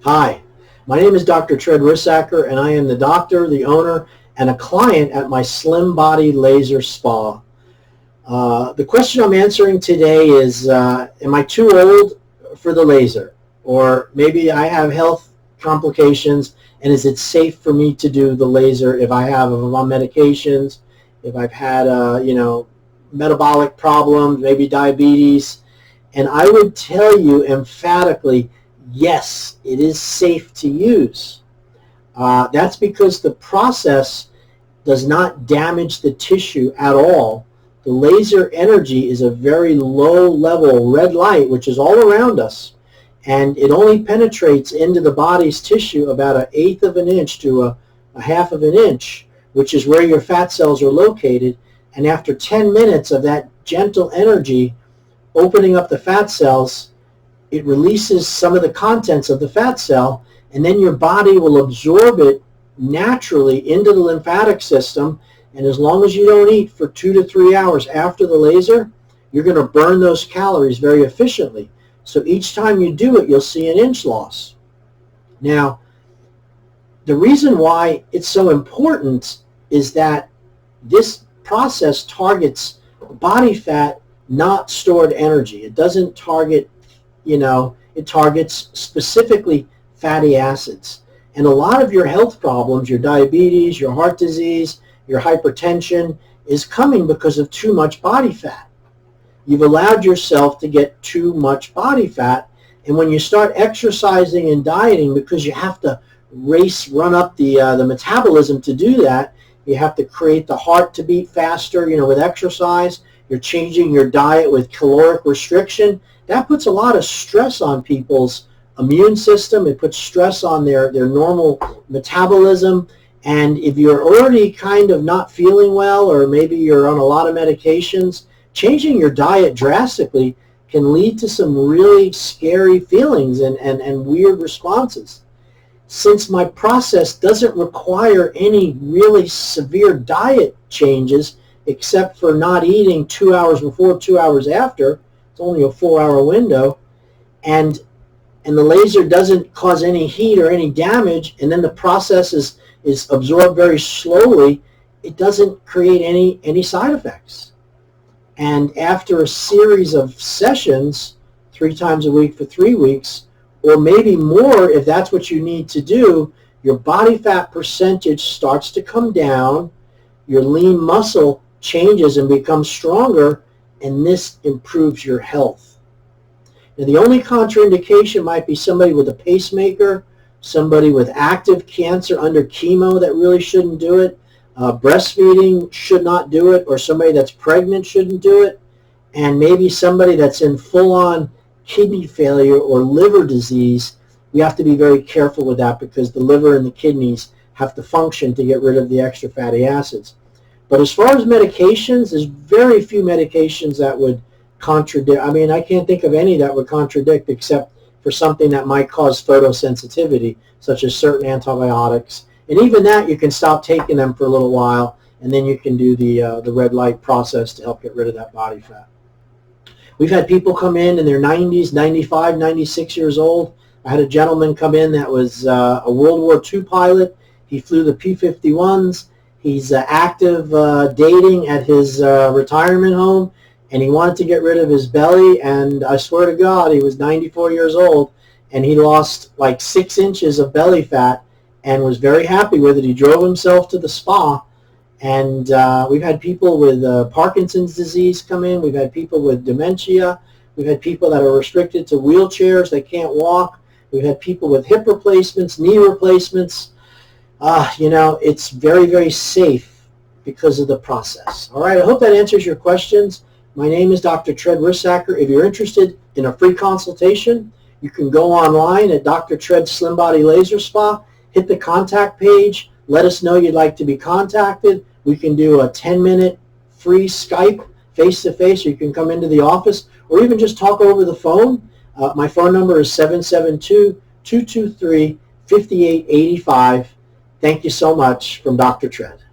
Hi, my name is Dr. Treds, and I am the doctor, the owner, and a client at my Slim Body Laser Spa. The question I'm answering today is, am I too old for the laser? Or maybe I have health complications, and is it safe for me to do the laser if I'm on medications, if I've had, metabolic problems, maybe diabetes? And I would tell you emphatically, yes, it is safe to use. That's because the process does not damage the tissue at all. The laser energy is a very low level red light, which is all around us, and it only penetrates into the body's tissue about 1/8 of an inch to a 1/2 of an inch, which is where your fat cells are located. And after 10 minutes of that gentle energy opening up the fat cells, it releases some of the contents of the fat cell, and then your body will absorb it naturally into the lymphatic system. And as long as you don't eat for 2 to 3 hours after the laser, you're going to burn those calories very efficiently. So each time you do it, you'll see an inch loss. Now, the reason why it's so important is that this process targets body fat, not stored energy. It doesn't target, it targets specifically fatty acids. And a lot of your health problems, your diabetes, your heart disease, your hypertension, is coming because of too much body fat. You've allowed yourself to get too much body fat, and when you start exercising and dieting, because you have to run up the metabolism to do that, you have to create the heart to beat faster, with exercise. You're changing your diet with caloric restriction. That puts a lot of stress on people's immune system. It puts stress on their normal metabolism. And if you're already kind of not feeling well, or maybe you're on a lot of medications, changing your diet drastically can lead to some really scary feelings and weird responses. Since my process doesn't require any really severe diet changes, except for not eating 2 hours before, 2 hours after, it's only a 4-hour window, and the laser doesn't cause any heat or any damage, and then the process is absorbed very slowly, it doesn't create any side effects. And after a series of sessions, 3 times a week for 3 weeks, or maybe more if that's what you need to do, your body fat percentage starts to come down, your lean muscle changes and becomes stronger, and this improves your health. Now, the only contraindication might be somebody with a pacemaker, somebody with active cancer under chemo that really shouldn't do it, breastfeeding should not do it, or somebody that's pregnant shouldn't do it, and maybe somebody that's in full-on kidney failure or liver disease. We have to be very careful with that, because the liver and the kidneys have to function to get rid of the extra fatty acids. But as far as medications, there's very few medications that would contradict. I can't think of any that would contradict, except for something that might cause photosensitivity, such as certain antibiotics. And even that, you can stop taking them for a little while, and then you can do the red light process to help get rid of that body fat. We've had people come in their 90s, 95, 96 years old. I had a gentleman come in that was a World War II pilot. He flew the P-51s. He's active dating at his retirement home, and he wanted to get rid of his belly, and I swear to God, he was 94 years old, and he lost like 6 inches of belly fat and was very happy with it. He drove himself to the spa, and we've had people with Parkinson's disease come in. We've had people with dementia. We've had people that are restricted to wheelchairs. They can't walk. We've had people with hip replacements, knee replacements. It's very, very safe because of the process. All right, I hope that answers your questions. My name is Dr. Treds. If you're interested in a free consultation, you can go online at Dr. Treds Slim Body Laser Spa, hit the contact page, let us know you'd like to be contacted. We can do a 10-minute free Skype face-to-face, or you can come into the office, or even just talk over the phone. My phone number is 772-223-5885. Thank you so much, from Dr. Treds.